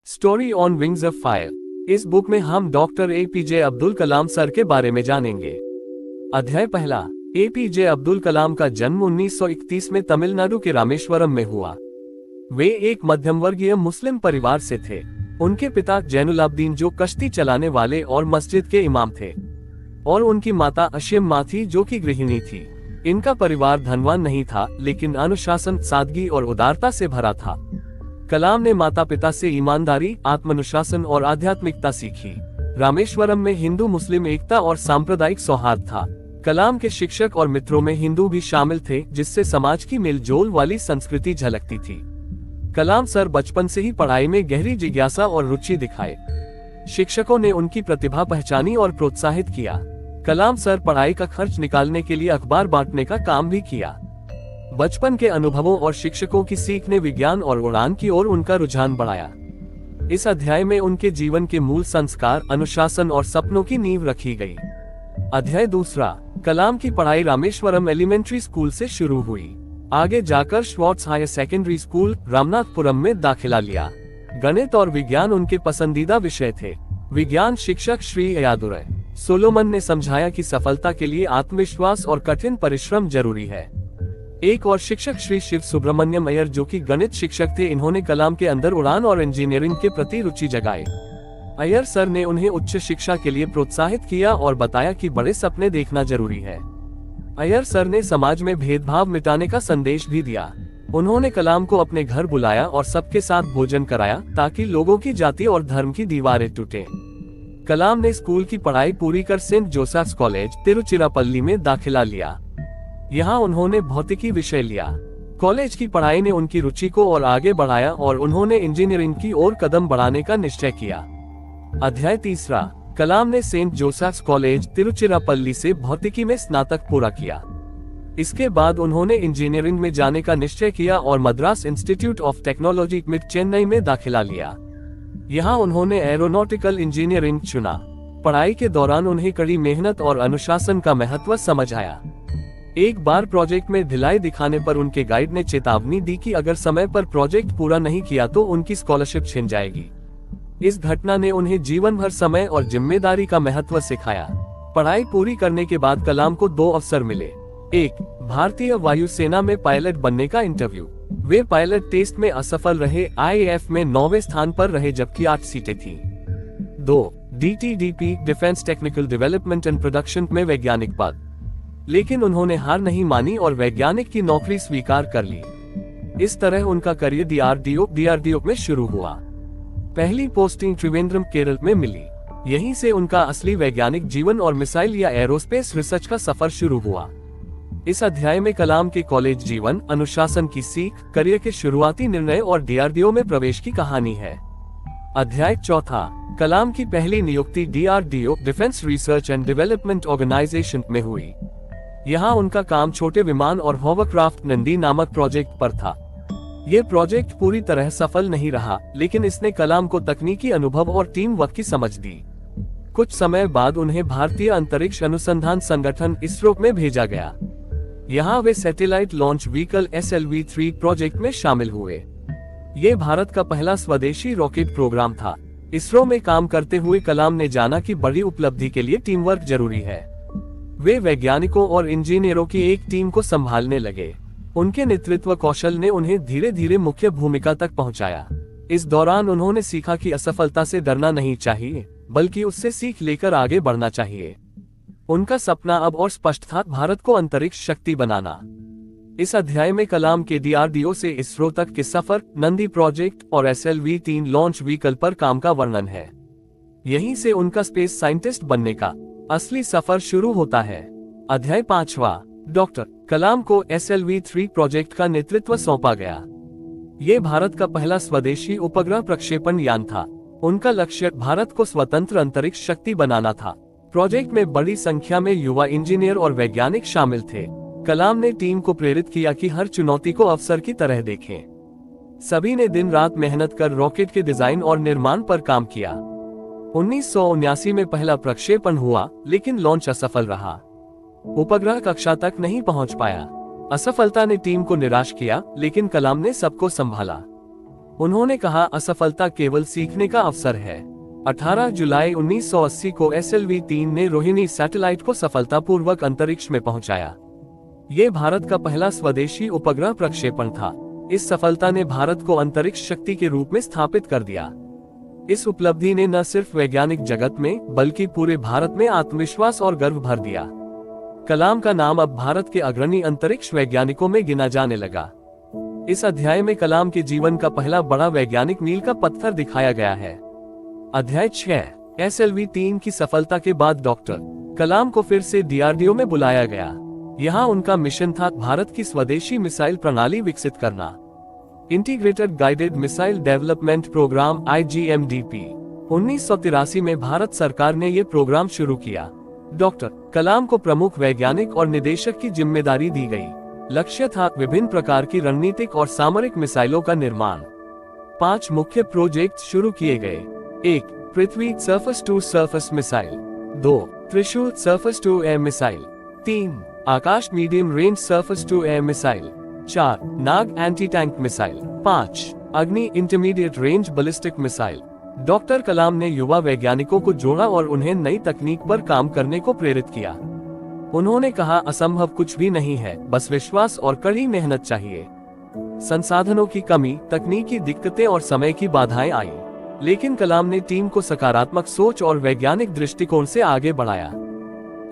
Story on wings of fire. इस book में हम doctor APJ Abdul Kalam sir के बारे में जानेंगे। अध्याय पहला। एपीजे अब्दुल कलाम का जन्म 1931 में तमिलनाडु के रामेश्वरम में हुआ। वे एक मध्यम वर्गीय मुस्लिम परिवार से थे। उनके पिता जैनुलाब्दीन जो कश्ती चलाने वाले और मस्जिद के इमाम थे, और उनकी माता अशिम माँ थी जो कि गृहिणी थी। इनका परिवार धनवान नहीं था, लेकिन अनुशासन, सादगी और उदारता से भरा था। कलाम ने माता पिता से ईमानदारी, आत्मानुशासन और आध्यात्मिकता सीखी। रामेश्वरम में हिंदू मुस्लिम एकता और सांप्रदायिक सौहार्द था। कलाम के शिक्षक और मित्रों में हिंदू भी शामिल थे, जिससे समाज की मेलजोल वाली संस्कृति झलकती थी। कलाम सर बचपन से ही पढ़ाई में गहरी जिज्ञासा और रुचि दिखाए। शिक्षकों ने उनकी प्रतिभा पहचानी और प्रोत्साहित किया। कलाम सर पढ़ाई का खर्च निकालने के लिए अखबार बांटने का काम भी किया। बचपन के अनुभवों और शिक्षकों की सीख ने विज्ञान और उड़ान की ओर उनका रुझान बढ़ाया। इस अध्याय में उनके जीवन के मूल संस्कार, अनुशासन और सपनों की नींव रखी गई। अध्याय दूसरा। कलाम की पढ़ाई रामेश्वरम एलिमेंट्री स्कूल से शुरू हुई। आगे जाकर Schwartz higher secondary school, Ramanathapuram में दाखिला लिया। गणित और विज्ञान उनके पसंदीदा विषय थे। विज्ञान शिक्षक श्री यादुरै सोलोमन ने समझाया कि सफलता के लिए आत्मविश्वास और कठिन परिश्रम जरूरी है। एक और शिक्षक श्री शिव सुब्रमण्यम अय्यर जो कि गणित शिक्षक थे, इन्होंने कलाम के अंदर उड़ान और इंजीनियरिंग के प्रति रुचि जगाई। अय्यर सर ने उन्हें उच्च शिक्षा के लिए प्रोत्साहित किया और बताया कि बड़े सपने देखना जरूरी है। अय्यर सर ने समाज में भेदभाव मिटाने का संदेश भी दिया। उन्होंने कलाम को अपने घर बुलाया और सबके साथ भोजन कराया, ताकि लोगों की जाति और धर्म की दीवारें टूटे। कलाम ने स्कूल की पढ़ाई पूरी कर सेंट जोसेफ्स कॉलेज, तिरुचिरापल्ली में दाखिला लिया। यहाँ उन्होंने भौतिकी विषय लिया। कॉलेज की पढ़ाई ने उनकी रुचि को और आगे बढ़ाया और उन्होंने इंजीनियरिंग की ओर कदम बढ़ाने का निश्चय किया। अध्याय तीसरा। कलाम ने सेंट जोसेफ्स कॉलेज, तिरुचिरापल्ली से भौतिकी में स्नातक पूरा किया। इसके बाद उन्होंने इंजीनियरिंग में जाने का निश्चय किया और Madras institute of technology mid Chennai में दाखिला लिया। यहाँ उन्होंने एरोनॉटिकल इंजीनियरिंग चुना। पढ़ाई के दौरान उन्हें कड़ी मेहनत और अनुशासन का महत्व समझ आया। एक बार प्रोजेक्ट में ढिलाई दिखाने पर उनके गाइड ने चेतावनी दी कि अगर समय पर प्रोजेक्ट पूरा नहीं किया तो उनकी स्कॉलरशिप छिन जाएगी। इस घटना ने उन्हें जीवन भर समय और जिम्मेदारी का महत्व सिखाया। पढ़ाई पूरी करने के बाद कलाम को 2 अवसर मिले। 1, भारतीय वायुसेना में पायलट बनने का इंटरव्यू। वे पायलट टेस्ट में असफल रहे, IAF में 9वें स्थान पर रहे जबकि 8 सीटें थीं। 2, DTDP defence technical development and production में वैज्ञानिक पद। लेकिन उन्होंने हार नहीं मानी और वैज्ञानिक की नौकरी स्वीकार कर ली। इस तरह उनका करियर DRDO में शुरू हुआ। पहली पोस्टिंग त्रिवेंद्रम, केरल में मिली। यहीं से उनका असली वैज्ञानिक जीवन और मिसाइल या एरोस्पेस रिसर्च का सफर शुरू हुआ। इस अध्याय में कलाम के कॉलेज जीवन, अनुशासन की सीख, करियर के शुरुआती निर्णय और DRDO में प्रवेश की कहानी है। अध्याय चौथा। कलाम की पहली नियुक्ति DRDO defence research and development organisation में हुई। यहाँ उनका काम छोटे विमान और होवरक्राफ्ट नंदी नामक प्रोजेक्ट पर था। ये प्रोजेक्ट पूरी तरह सफल नहीं रहा, लेकिन इसने कलाम को तकनीकी अनुभव और टीम वर्क की समझ दी। कुछ समय बाद उन्हें भारतीय अंतरिक्ष अनुसंधान संगठन इसरो में भेजा गया। यहाँ वे satellite launch vehicle SLV-3 project में शामिल हुए। ये भारत का पहला स्वदेशी रॉकेट प्रोग्राम था। इसरो में काम करते हुए कलाम ने जाना कि बड़ी उपलब्धि के लिए टीम वर्क जरूरी है। वे वैज्ञानिकों और इंजीनियरों की एक टीम को संभालने लगे। उनके नेतृत्व कौशल ने उन्हें धीरे धीरे मुख्य भूमिका तक पहुंचाया। इस दौरान उन्होंने सीखा कि असफलता से डरना नहीं चाहिए, बल्कि उससे सीख लेकर आगे बढ़ना चाहिए। उनका सपना अब और स्पष्ट था, भारत को अंतरिक्ष शक्ति बनाना। इस अध्याय में कलाम के DRDO से इसरो तक के सफर, नंदी प्रोजेक्ट और SLV-3 लॉन्च व्हीकल पर काम का वर्णन है। यहीं से उनका स्पेस साइंटिस्ट बनने का असली सफर शुरू होता है। अध्याय पांचवा। डॉक्टर कलाम को SLV-3 प्रोजेक्ट का नेतृत्व सौंपा गया। ये भारत का पहला स्वदेशी उपग्रह प्रक्षेपण यान था। उनका लक्ष्य भारत को स्वतंत्र अंतरिक्ष शक्ति बनाना था। प्रोजेक्ट में बड़ी संख्या में युवा इंजीनियर और वैज्ञानिक शामिल थे। कलाम ने टीम को प्रेरित किया कि हर चुनौती को अवसर की तरह देखें। सभी ने दिन रात मेहनत कर रॉकेट के डिजाइन और निर्माण पर काम किया। 1979 में पहला प्रक्षेपण हुआ, लेकिन लॉन्च असफल रहा। उपग्रह कक्षा तक नहीं पहुंच पाया। असफलता ने टीम को निराश किया, लेकिन कलाम ने सबको संभाला। उन्होंने कहा, असफलता केवल सीखने का अवसर है। 18 जुलाई 1980 को SLV-3 ने रोहिणी सैटेलाइट को सफलतापूर्वक अंतरिक्ष में पहुंचाया। ये भारत का पहला स्वदेशी उपग्रह प्रक्षेपण था। इस सफलता ने भारत को अंतरिक्ष शक्ति के रूप में स्थापित कर दिया। इस उपलब्धि ने न सिर्फ वैज्ञानिक जगत में बल्कि पूरे भारत में आत्मविश्वास और गर्व भर दिया। कलाम का नाम अब भारत के अग्रणी अंतरिक्ष वैज्ञानिकों में गिना जाने लगा। इस अध्याय में कलाम के जीवन का पहला बड़ा वैज्ञानिक मील का पत्थर दिखाया गया है। अध्याय 6। SLV-3 की सफलता के बाद डॉक्टर कलाम को फिर से DRDO में बुलाया गया। यहाँ उनका मिशन था भारत की स्वदेशी मिसाइल प्रणाली विकसित करना। Integrated guided missile development programme IGMDP। 1983 में भारत सरकार ने ये प्रोग्राम शुरू किया। डॉक्टर कलाम को प्रमुख वैज्ञानिक और निदेशक की जिम्मेदारी दी गई। लक्ष्य था विभिन्न प्रकार की रणनीतिक और सामरिक मिसाइलों का निर्माण। 5 मुख्य प्रोजेक्ट शुरू किए गए। 1. Prithvi surface to surface missile. 2. Trishul surface to air missile. 3. Akash medium range surface to air missile. 4. Nag anti tank missile. 5. Agni intermediate range ballistic missile. Doctor Kalam ने युवा वैज्ञानिकों को जोड़ा और उन्हें नई तकनीक पर काम करने को प्रेरित किया। उन्होंने कहा, असंभव कुछ भी नहीं है, बस विश्वास और कड़ी मेहनत चाहिए। संसाधनों की कमी, तकनीकी दिक्कतें और समय की बाधाएं आई, लेकिन कलाम ने टीम को सकारात्मक सोच और वैज्ञानिक दृष्टिकोण से आगे बढ़ाया।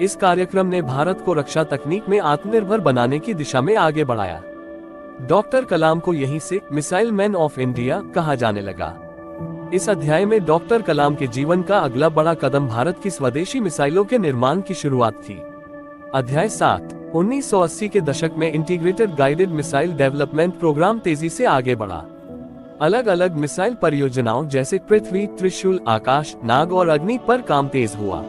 इस कार्यक्रम ने भारत को रक्षा तकनीक में आत्मनिर्भर बनाने की दिशा में आगे बढ़ाया। डॉक्टर कलाम को यहीं से मिसाइल मैन ऑफ इंडिया कहा जाने लगा। इस अध्याय में डॉक्टर कलाम के जीवन का अगला बड़ा कदम भारत की स्वदेशी मिसाइलों के निर्माण की शुरुआत थी। अध्याय 7। 1980 के दशक में integrated guided missile development programme तेजी से आगे बढ़ा। अलग अलग मिसाइल परियोजनाओं जैसे पृथ्वी, त्रिशूल, आकाश, नाग और अग्नि पर काम तेज हुआ।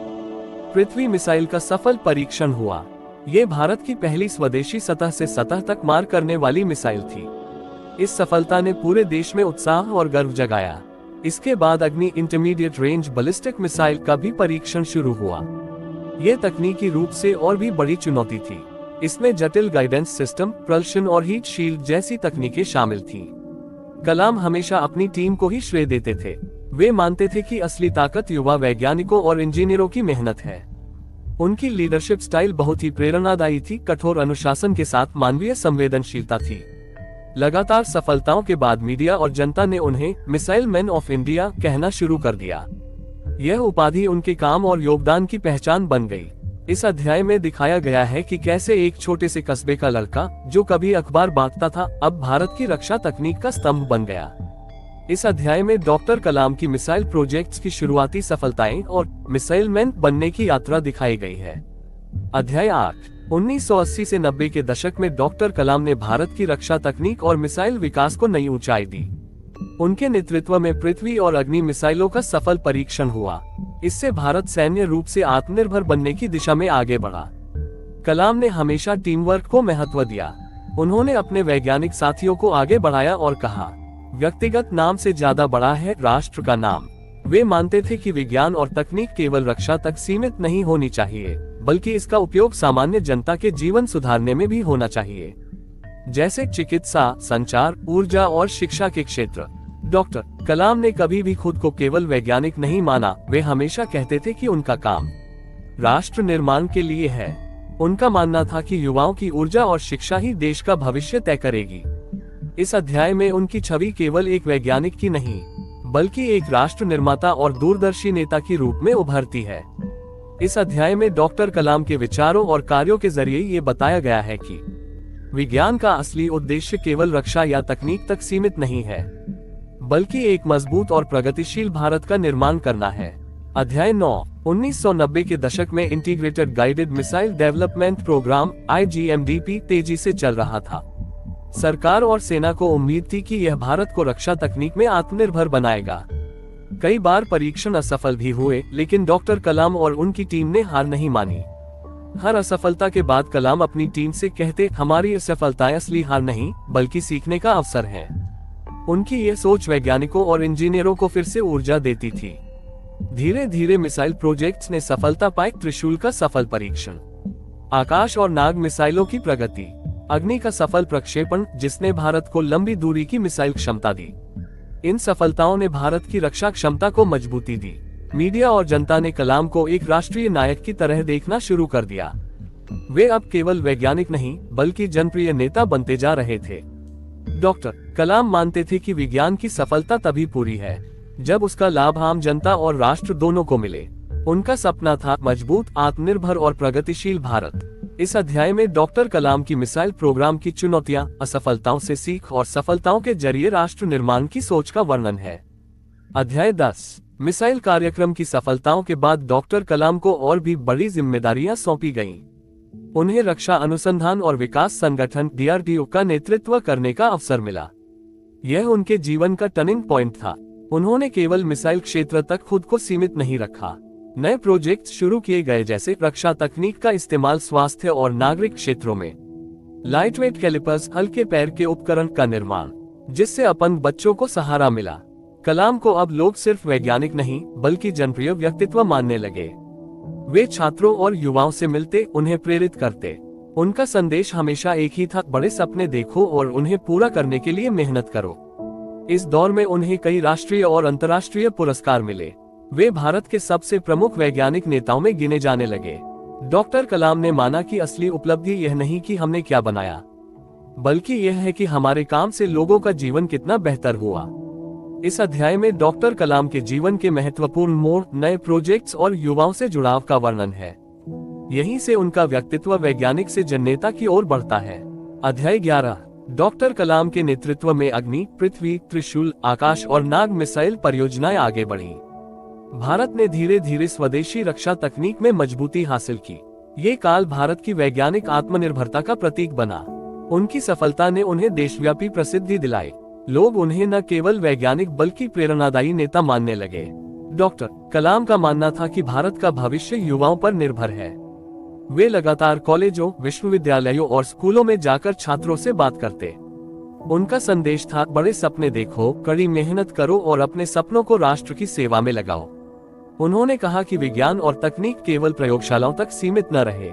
पृथ्वी मिसाइल का सफल परीक्षण हुआ। ये भारत की पहली स्वदेशी सतह से सतह तक मार करने वाली मिसाइल थी। इस सफलता ने पूरे देश में उत्साह और गर्व जगाया। इसके बाद अग्नि इंटरमीडिएट रेंज बैलिस्टिक मिसाइल का भी परीक्षण शुरू हुआ। यह तकनीकी रूप से और भी बड़ी चुनौती थी। इसमें जटिल गाइडेंस सिस्टम, प्रल्शन और हीट शील्ड जैसी तकनीकें शामिल थीं। कलाम हमेशा अपनी टीम को ही श्रेय देते थे। वे मानते थे कि असली ताकत युवा वैज्ञानिकों और इंजीनियरों की मेहनत है। उनकी लीडरशिप स्टाइल बहुत ही प्रेरणादायी थी, कठोर अनुशासन के साथ मानवीय संवेदनशीलता थी। लगातार सफलताओं के बाद मीडिया और जनता ने उन्हें मिसाइल मैन ऑफ इंडिया कहना शुरू कर दिया। यह उपाधि उनके काम और योगदान की पहचान बन गई। इस अध्याय में दिखाया गया है कि कैसे एक छोटे से कस्बे का लड़का जो कभी अखबार बांटता था, अब भारत की रक्षा तकनीक का स्तंभ बन गया। इस अध्याय में डॉक्टर कलाम की मिसाइल प्रोजेक्ट्स की शुरुआती सफलताएं और मिसाइल मैन बनने की यात्रा दिखाई गई है। अध्याय 8। 1980 से 90 के दशक में डॉक्टर कलाम ने भारत की रक्षा तकनीक और मिसाइल विकास को नई ऊंचाई दी। उनके नेतृत्व में पृथ्वी और अग्नि मिसाइलों का सफल परीक्षण हुआ। इससे भारत सैन्य रूप से आत्मनिर्भर बनने की दिशा में आगे बढ़ा। कलाम ने हमेशा टीम वर्क को महत्व दिया। उन्होंने अपने वैज्ञानिक साथियों को आगे बढ़ाया और कहा, व्यक्तिगत नाम से ज्यादा बड़ा है राष्ट्र का नाम। वे मानते थे कि विज्ञान और तकनीक केवल रक्षा तक सीमित नहीं होनी चाहिए, बल्कि इसका उपयोग सामान्य जनता के जीवन सुधारने में भी होना चाहिए, जैसे चिकित्सा, संचार, ऊर्जा और शिक्षा के क्षेत्र। डॉक्टर कलाम ने कभी भी खुद को केवल वैज्ञानिक नहीं माना। वे हमेशा कहते थे कि उनका काम राष्ट्र निर्माण के लिए है। उनका मानना था कि युवाओं की ऊर्जा और शिक्षा ही देश का भविष्य तय करेगी। इस अध्याय में उनकी छवि केवल एक वैज्ञानिक की नहीं, बल्कि एक राष्ट्र निर्माता और दूरदर्शी नेता के रूप में उभरती है। इस अध्याय में डॉक्टर कलाम के विचारों और कार्यों के जरिए ये बताया गया है कि विज्ञान का असली उद्देश्य केवल रक्षा या तकनीक तक सीमित नहीं है, बल्कि एक मजबूत और प्रगतिशील भारत का निर्माण करना है। अध्याय 9। 1990 के दशक में integrated guided missile development programme IGMDP तेजी से चल रहा था। सरकार और सेना को उम्मीद थी कि यह भारत को रक्षा तकनीक में आत्मनिर्भर बनाएगा। कई बार परीक्षण असफल भी हुए, लेकिन डॉक्टर कलाम और उनकी टीम ने हार नहीं मानी। हर असफलता के बाद कलाम अपनी टीम से कहते, हमारी असफलताएं असली हार नहीं, बल्कि सीखने का अवसर है। उनकी यह सोच वैज्ञानिकों और इंजीनियरों को फिर से ऊर्जा देती थी। धीरे धीरे मिसाइल प्रोजेक्ट्स ने सफलता पाई। त्रिशूल का सफल परीक्षण, आकाश और नाग मिसाइलों की प्रगति, अग्नि का सफल प्रक्षेपण जिसने भारत को लंबी दूरी की मिसाइल क्षमता दी, इन सफलताओं ने भारत की रक्षा क्षमता को मजबूती दी। मीडिया और जनता ने कलाम को एक राष्ट्रीय नायक की तरह देखना शुरू कर दिया। वे अब केवल वैज्ञानिक नहीं बल्कि जनप्रिय नेता बनते जा रहे थे। डॉक्टर कलाम मानते थे कि विज्ञान की सफलता तभी पूरी है जब उसका लाभ आम जनता और राष्ट्र दोनों को मिले। उनका सपना था मजबूत, आत्मनिर्भर और प्रगतिशील भारत। इस अध्याय में डॉक्टर कलाम की मिसाइल प्रोग्राम की चुनौतियां, असफलताओं से सीख और सफलताओं के जरिए राष्ट्र निर्माण की सोच का वर्णन है। अध्याय 10 मिसाइल कार्यक्रम की सफलताओं के बाद डॉक्टर कलाम को और भी बड़ी जिम्मेदारियां सौंपी गईं। उन्हें रक्षा अनुसंधान और विकास संगठन DRDO का नेतृत्व करने का अवसर मिला। यह उनके जीवन का टर्निंग पॉइंट था। उन्होंने केवल मिसाइल क्षेत्र तक खुद को सीमित नहीं रखा। नए प्रोजेक्ट शुरू किए गए जैसे रक्षा तकनीक का इस्तेमाल स्वास्थ्य और नागरिक क्षेत्रों में, लाइटवेट कैलिपर्स हल्के पैर के उपकरण का निर्माण, जिससे अपन बच्चों को सहारा मिला। कलाम को अब लोग सिर्फ वैज्ञानिक नहीं बल्कि जनप्रिय व्यक्तित्व मानने लगे। वे छात्रों और युवाओं से मिलते, उन्हें प्रेरित करते। उनका संदेश हमेशा एक ही था, बड़े सपने देखो और उन्हें पूरा करने के लिए मेहनत करो। इस दौर में उन्हें कई राष्ट्रीय और अंतर्राष्ट्रीय पुरस्कार मिले। वे भारत के सबसे प्रमुख वैज्ञानिक नेताओं में गिने जाने लगे। डॉक्टर कलाम ने माना कि असली उपलब्धि यह नहीं कि हमने क्या बनाया, बल्कि यह है कि हमारे काम से लोगों का जीवन कितना बेहतर हुआ। इस अध्याय में डॉक्टर कलाम के जीवन के महत्वपूर्ण मोड़, नए प्रोजेक्ट्स और युवाओं से जुड़ाव का वर्णन है। यहीं से उनका व्यक्तित्व वैज्ञानिक से जननेता की ओर बढ़ता है। अध्याय 11 डॉक्टर कलाम के नेतृत्व में अग्नि, पृथ्वी, त्रिशूल, आकाश और नाग मिसाइल परियोजनाएं आगे बढ़ी। भारत ने धीरे धीरे स्वदेशी रक्षा तकनीक में मजबूती हासिल की। ये काल भारत की वैज्ञानिक आत्मनिर्भरता का प्रतीक बना। उनकी सफलता ने उन्हें देशव्यापी प्रसिद्धि दिलाई। लोग उन्हें न केवल वैज्ञानिक बल्कि प्रेरणादायी नेता मानने लगे। डॉक्टर कलाम का मानना था कि भारत का भविष्य युवाओं पर निर्भर है। वे लगातार कॉलेजों, विश्वविद्यालयों और स्कूलों में जाकर छात्रों से बात करते। उनका संदेश था, बड़े सपने देखो, कड़ी मेहनत करो और अपने सपनों को राष्ट्र की सेवा में लगाओ। उन्होंने कहा कि विज्ञान और तकनीक केवल प्रयोगशालाओं तक सीमित न रहे,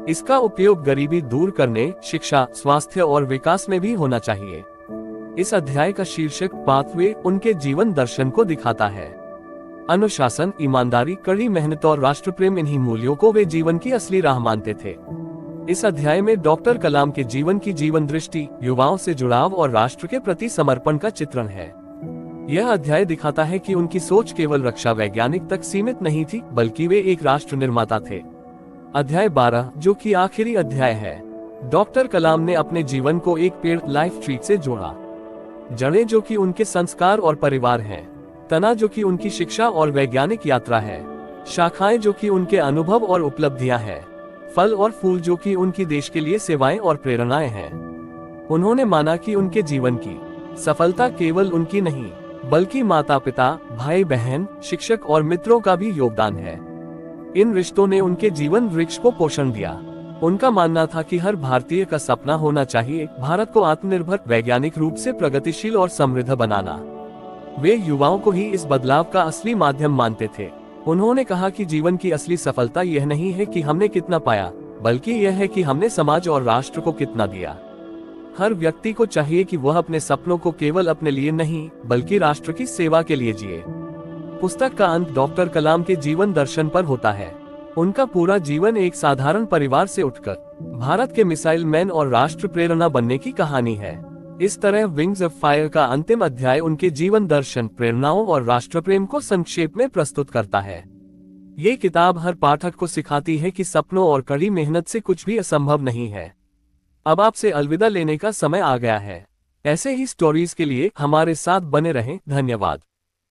इसका उपयोग गरीबी दूर करने, शिक्षा, स्वास्थ्य और विकास में भी होना चाहिए। इस अध्याय का शीर्षक पाथवे उनके जीवन दर्शन को दिखाता है। अनुशासन, ईमानदारी, कड़ी मेहनत और राष्ट्र प्रेम, इन्हीं मूल्यों को वे जीवन की असली राह मानते थे। इस अध्याय में डॉक्टर कलाम के जीवन की जीवन दृष्टि, युवाओं से जुड़ाव और राष्ट्र के प्रति समर्पण का चित्रण है। यह अध्याय दिखाता है कि उनकी सोच केवल रक्षा वैज्ञानिक तक सीमित नहीं थी, बल्कि वे एक राष्ट्र निर्माता थे। अध्याय 12 जो कि आखिरी अध्याय है, डॉक्टर कलाम ने अपने जीवन को एक पेड़, लाइफ ट्री से जोड़ा। जड़ें जो कि उनके संस्कार और परिवार हैं, तना जो कि उनकी शिक्षा और वैज्ञानिक यात्रा है, शाखाएं जो कि उनके अनुभव और उपलब्धियां हैं, फल और फूल जो कि उनकी देश के लिए सेवाएं और प्रेरणाएं हैं। उन्होंने माना कि उनके जीवन की सफलता केवल उनकी नहीं बल्कि माता पिता, भाई बहन, शिक्षक और मित्रों का भी योगदान है। इन रिश्तों ने उनके जीवन वृक्ष को पोषण दिया। उनका मानना था कि हर भारतीय का सपना होना चाहिए भारत को आत्मनिर्भर, वैज्ञानिक रूप से प्रगतिशील और समृद्ध बनाना। वे युवाओं को ही इस बदलाव का असली माध्यम मानते थे। उन्होंने कहा कि जीवन की असली सफलता यह नहीं है कि हमने कितना पाया, बल्कि यह है कि हमने समाज और राष्ट्र को कितना दिया। हर व्यक्ति को चाहिए कि वह अपने सपनों को केवल अपने लिए नहीं बल्कि राष्ट्र की सेवा के लिए जिए। पुस्तक का अंत डॉक्टर कलाम के जीवन दर्शन पर होता है। उनका पूरा जीवन एक साधारण परिवार से उठकर भारत के मिसाइल मैन और राष्ट्र प्रेरणा बनने की कहानी है। इस तरह विंग्स ऑफ फायर का अंतिम अध्याय उनके जीवन दर्शन, प्रेरणाओं और राष्ट्र प्रेम को संक्षेप में प्रस्तुत करता है। ये किताब हर पाठक को सिखाती है कि सपनों और कड़ी मेहनत से कुछ भी असंभव नहीं है। अब आपसे अलविदा लेने का समय आ गया है। ऐसे ही स्टोरीज के लिए हमारे साथ बने रहें। धन्यवाद।